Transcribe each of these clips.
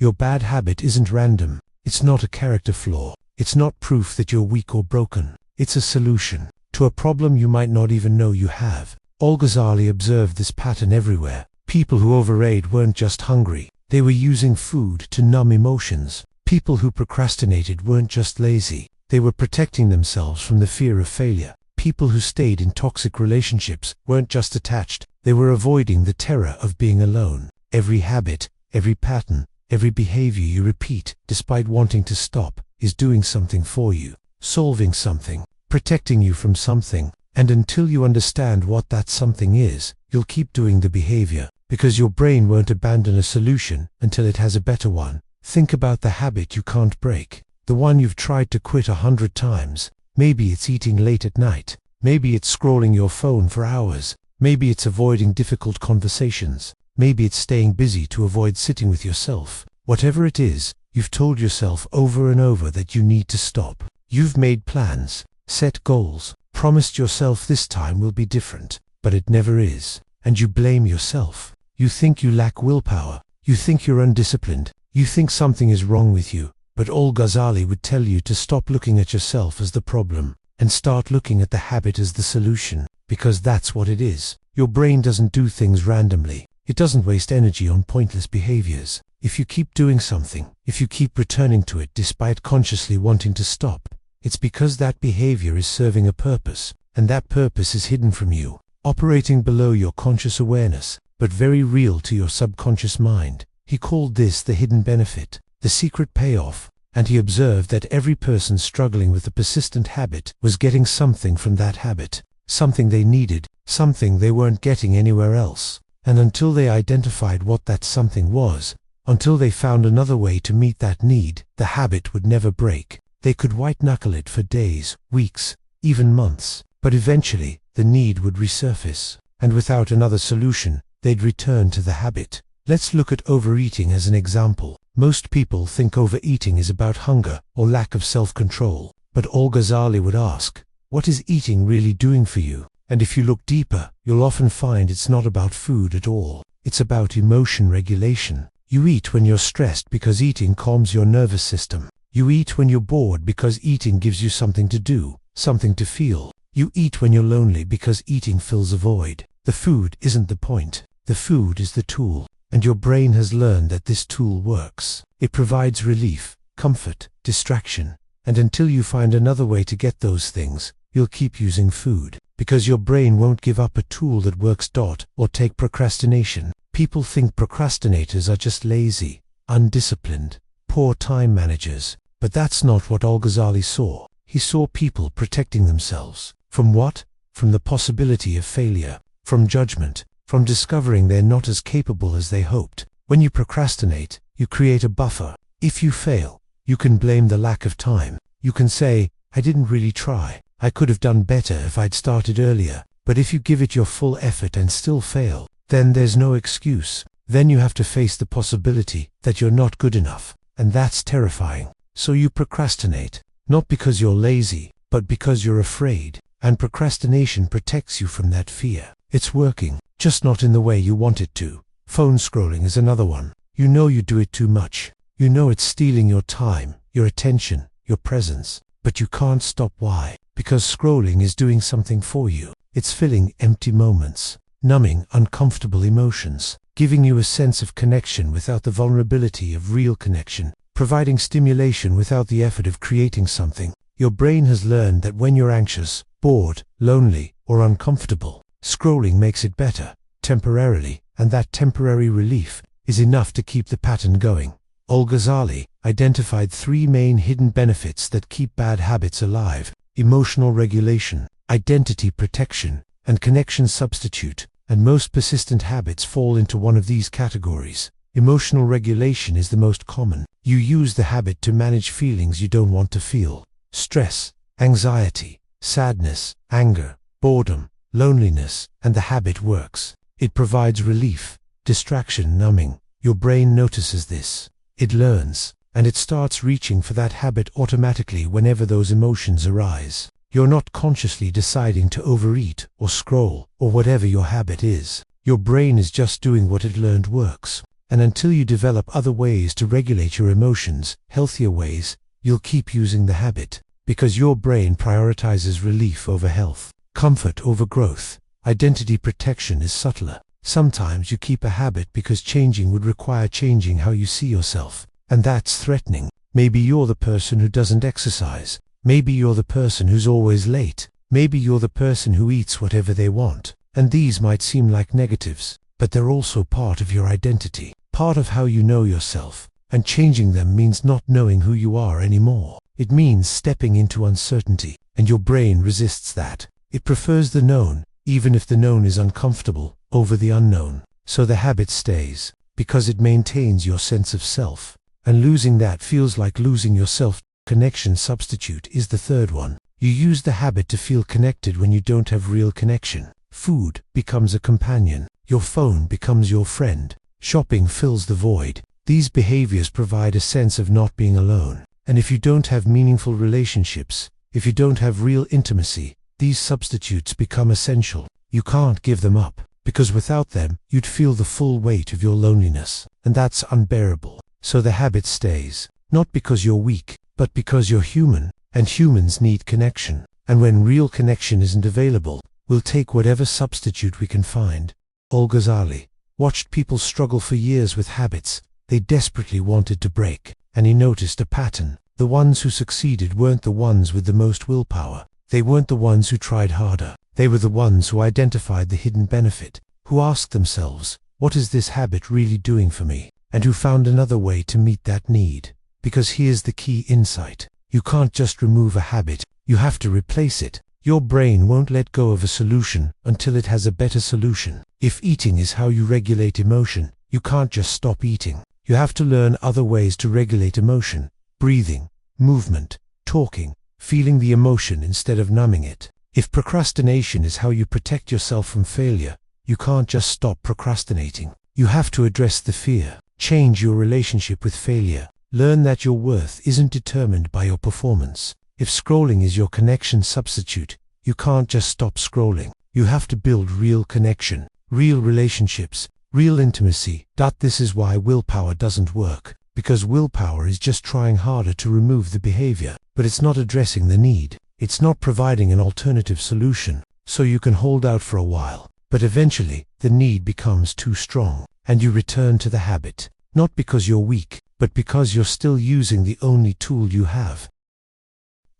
Your bad habit isn't random. It's not a character flaw. It's not proof that you're weak or broken. It's a solution to a problem you might not even know you have. Al-Ghazali observed this pattern everywhere. People who overate weren't just hungry. They were using food to numb emotions. People who procrastinated weren't just lazy. They were protecting themselves from the fear of failure. People who stayed in toxic relationships weren't just attached. They were avoiding the terror of being alone. Every habit, every pattern, every behavior you repeat, despite wanting to stop, is doing something for you, solving something, protecting you from something. And until you understand what that something is, you'll keep doing the behavior, because your brain won't abandon a solution until it has a better one. Think about the habit you can't break, the one you've tried to quit 100 times. Maybe it's eating late at night. Maybe it's scrolling your phone for hours. Maybe it's avoiding difficult conversations. Maybe it's staying busy to avoid sitting with yourself. Whatever it is, you've told yourself over and over that you need to stop. You've made plans, set goals, promised yourself this time will be different, but it never is. And you blame yourself. You think you lack willpower. You think you're undisciplined. You think something is wrong with you. But Al-Ghazali would tell you to stop looking at yourself as the problem and start looking at the habit as the solution, because that's what it is. Your brain doesn't do things randomly. It doesn't waste energy on pointless behaviors. If you keep doing something, if you keep returning to it despite consciously wanting to stop, it's because that behavior is serving a purpose, and that purpose is hidden from you, operating below your conscious awareness, but very real to your subconscious mind. He called this the hidden benefit, the secret payoff, and he observed that every person struggling with a persistent habit was getting something from that habit, something they needed, something they weren't getting anywhere else. And until they identified what that something was, until they found another way to meet that need, the habit would never break. They could white-knuckle it for days, weeks, even months, but eventually the need would resurface, and without another solution, they'd return to the habit. Let's look at overeating as an example. Most people think overeating is about hunger or lack of self-control, but Al-Ghazali would ask, what is eating really doing for you? And if you look deeper, you'll often find it's not about food at all. It's about emotion regulation. You eat when you're stressed because eating calms your nervous system. You eat when you're bored because eating gives you something to do, something to feel. You eat when you're lonely because eating fills a void. The food isn't the point. The food is the tool. And your brain has learned that this tool works. It provides relief, comfort, distraction. And until you find another way to get those things, you'll keep using food. Because your brain won't give up a tool that works. Or take procrastination. People think procrastinators are just lazy, undisciplined, poor time managers. But that's not what Al-Ghazali saw. He saw people protecting themselves. From what? From the possibility of failure, from judgment, from discovering they're not as capable as they hoped. When you procrastinate, you create a buffer. If you fail, you can blame the lack of time. You can say, I didn't really try. I could have done better if I'd started earlier. But if you give it your full effort and still fail, then there's no excuse. Then you have to face the possibility that you're not good enough. And that's terrifying. So you procrastinate, not because you're lazy, but because you're afraid. And procrastination protects you from that fear. It's working, just not in the way you want it to. Phone scrolling is another one. You know you do it too much. You know it's stealing your time, your attention, your presence. But you can't stop. Why? Because scrolling is doing something for you. It's filling empty moments, numbing uncomfortable emotions, giving you a sense of connection without the vulnerability of real connection, providing stimulation without the effort of creating something. Your brain has learned that when you're anxious, bored, lonely, or uncomfortable, scrolling makes it better, temporarily, and that temporary relief is enough to keep the pattern going. Al-Ghazali identified 3 main hidden benefits that keep bad habits alive: emotional regulation, identity protection, and connection substitute. And most persistent habits fall into one of these categories. Emotional regulation is the most common. You use the habit to manage feelings you don't want to feel. Stress, anxiety, sadness, anger, boredom, loneliness, and the habit works. It provides relief, distraction, numbing. Your brain notices this. It learns, and it starts reaching for that habit automatically whenever those emotions arise. You're not consciously deciding to overeat or scroll or whatever your habit is. Your brain is just doing what it learned works. And until you develop other ways to regulate your emotions, healthier ways, you'll keep using the habit. Because your brain prioritizes relief over health, comfort over growth. Identity protection is subtler. Sometimes you keep a habit because changing would require changing how you see yourself. And that's threatening. Maybe you're the person who doesn't exercise. Maybe you're the person who's always late. Maybe you're the person who eats whatever they want. And these might seem like negatives, but they're also part of your identity, part of how you know yourself. And changing them means not knowing who you are anymore. It means stepping into uncertainty, and your brain resists that. It prefers the known, even if the known is uncomfortable, over the unknown. So the habit stays, because it maintains your sense of self. And losing that feels like losing yourself. Connection substitute is the third one. You use the habit to feel connected when you don't have real connection. Food becomes a companion. Your phone becomes your friend. Shopping fills the void. These behaviors provide a sense of not being alone. And if you don't have meaningful relationships, if you don't have real intimacy, these substitutes become essential. You can't give them up, because without them, you'd feel the full weight of your loneliness. And that's unbearable. So the habit stays, not because you're weak, but because you're human, and humans need connection. And when real connection isn't available, we'll take whatever substitute we can find. Al-Ghazali watched people struggle for years with habits they desperately wanted to break, and he noticed a pattern. The ones who succeeded weren't the ones with the most willpower. They weren't the ones who tried harder. They were the ones who identified the hidden benefit, who asked themselves, what is this habit really doing for me? And who found another way to meet that need. Because here's the key insight. You can't just remove a habit, you have to replace it. Your brain won't let go of a solution until it has a better solution. If eating is how you regulate emotion, you can't just stop eating. You have to learn other ways to regulate emotion. Breathing, movement, talking, feeling the emotion instead of numbing it. If procrastination is how you protect yourself from failure, you can't just stop procrastinating. You have to address the fear. Change your relationship with failure. Learn that your worth isn't determined by your performance. If scrolling is your connection substitute, you can't just stop scrolling. You have to build real connection, real relationships, real intimacy. This is why willpower doesn't work. Because willpower is just trying harder to remove the behavior, but it's not addressing the need. It's not providing an alternative solution. So you can hold out for a while, but eventually the need becomes too strong, and you return to the habit. Not because you're weak, but because you're still using the only tool you have.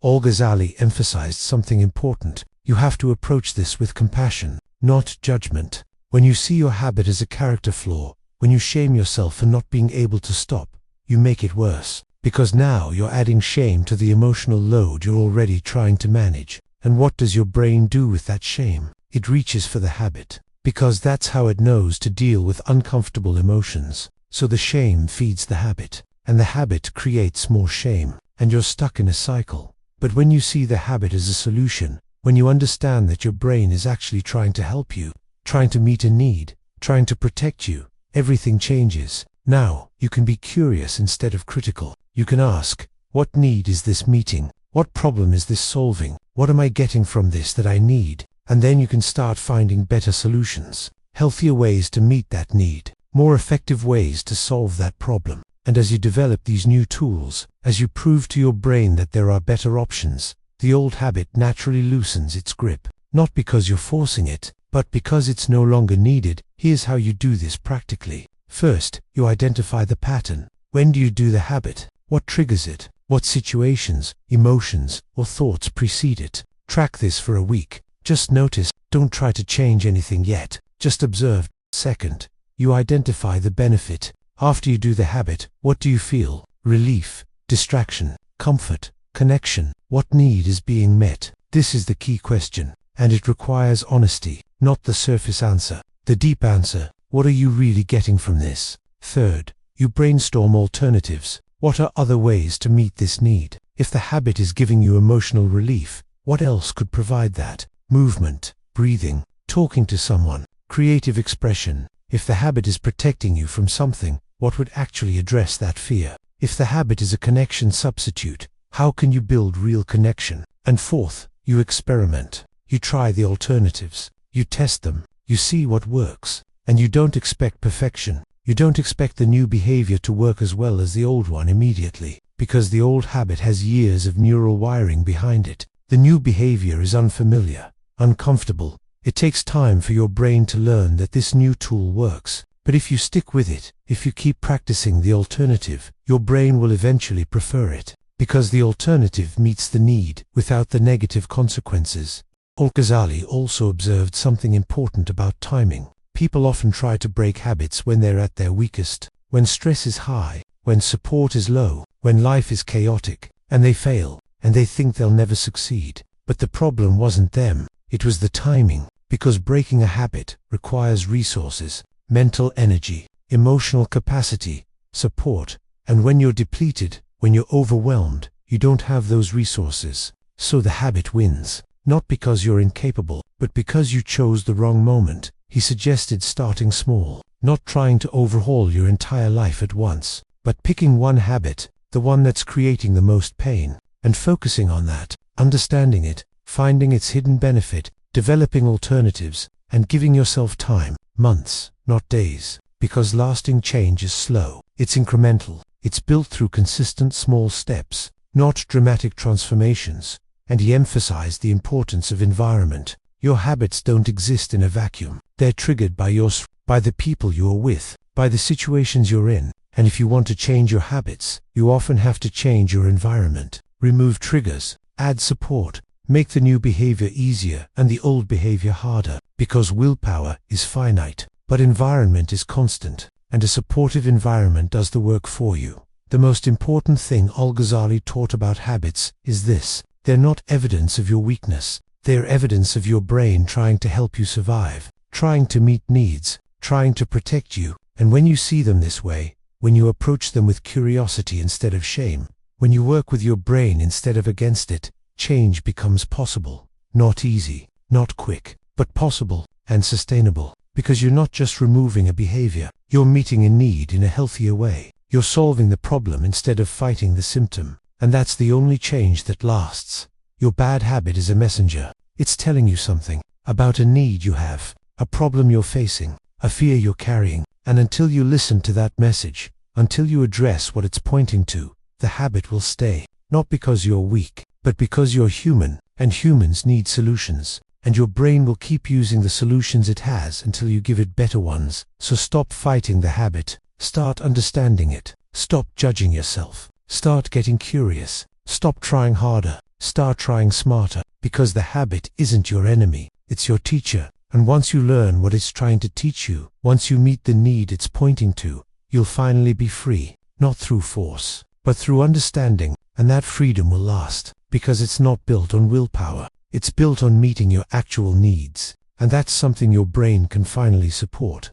Al-Ghazali emphasized something important. You have to approach this with compassion, not judgment. When you see your habit as a character flaw, when you shame yourself for not being able to stop, you make it worse. Because now you're adding shame to the emotional load you're already trying to manage. And what does your brain do with that shame? It reaches for the habit. Because that's how it knows to deal with uncomfortable emotions. So the shame feeds the habit, and the habit creates more shame, and you're stuck in a cycle. But when you see the habit as a solution, when you understand that your brain is actually trying to help you, trying to meet a need, trying to protect you, everything changes. Now, you can be curious instead of critical. You can ask, what need is this meeting? What problem is this solving? What am I getting from this that I need? And then you can start finding better solutions, healthier ways to meet that need, more effective ways to solve that problem. And as you develop these new tools, as you prove to your brain that there are better options, the old habit naturally loosens its grip. Not because you're forcing it, but because it's no longer needed. Here's how you do this practically. First, you identify the pattern. When do you do the habit? What triggers it? What situations, emotions, or thoughts precede it? Track this for a week. Just notice. Don't try to change anything yet. Just observe. Second, you identify the benefit. After you do the habit, what do you feel? Relief, distraction, comfort, connection. What need is being met? This is the key question, and it requires honesty, not the surface answer. The deep answer, what are you really getting from this? Third, you brainstorm alternatives. What are other ways to meet this need? If the habit is giving you emotional relief, what else could provide that? Movement, breathing, talking to someone, creative expression. If the habit is protecting you from something, what would actually address that fear? If the habit is a connection substitute, how can you build real connection? And fourth, you experiment. You try the alternatives. You test them. You see what works. And you don't expect perfection. You don't expect the new behavior to work as well as the old one immediately, because the old habit has years of neural wiring behind it. The new behavior is unfamiliar, uncomfortable. It takes time for your brain to learn that this new tool works. But if you stick with it, if you keep practicing the alternative, your brain will eventually prefer it, because the alternative meets the need without the negative consequences. Al-Ghazali also observed something important about timing. People often try to break habits when they're at their weakest, when stress is high, when support is low, when life is chaotic, and they fail, and they think they'll never succeed. But the problem wasn't them, it was the timing, because breaking a habit requires resources, mental energy, emotional capacity, support, and when you're depleted, when you're overwhelmed, you don't have those resources. So the habit wins, not because you're incapable, but because you chose the wrong moment. He suggested starting small, not trying to overhaul your entire life at once, but picking one habit, the one that's creating the most pain, and focusing on that, understanding it, finding its hidden benefit, developing alternatives, and giving yourself time, months, not days, because lasting change is slow, it's incremental, it's built through consistent small steps, not dramatic transformations. And he emphasized the importance of environment. Your habits don't exist in a vacuum. They're triggered by the people you are with, by the situations you're in. And if you want to change your habits, you often have to change your environment. Remove triggers, add support, make the new behavior easier and the old behavior harder. Because willpower is finite, but environment is constant, and a supportive environment does the work for you. The most important thing Al-Ghazali taught about habits is this: they're not evidence of your weakness. They're evidence of your brain trying to help you survive, trying to meet needs, trying to protect you. And when you see them this way, when you approach them with curiosity instead of shame, when you work with your brain instead of against it, change becomes possible. Not easy, not quick, but possible and sustainable. Because you're not just removing a behavior, you're meeting a need in a healthier way. You're solving the problem instead of fighting the symptom. And that's the only change that lasts. Your bad habit is a messenger. It's telling you something about a need you have, a problem you're facing, a fear you're carrying. And until you listen to that message, until you address what it's pointing to, the habit will stay. Not because you're weak, but because you're human, and humans need solutions. And your brain will keep using the solutions it has until you give it better ones. So stop fighting the habit. Start understanding it. Stop judging yourself. Start getting curious. Stop trying harder. Start trying smarter. Because the habit isn't your enemy, it's your teacher. And once you learn what it's trying to teach you, once you meet the need it's pointing to, you'll finally be free. Not through force, but through understanding. And that freedom will last. Because it's not built on willpower. It's built on meeting your actual needs. And that's something your brain can finally support.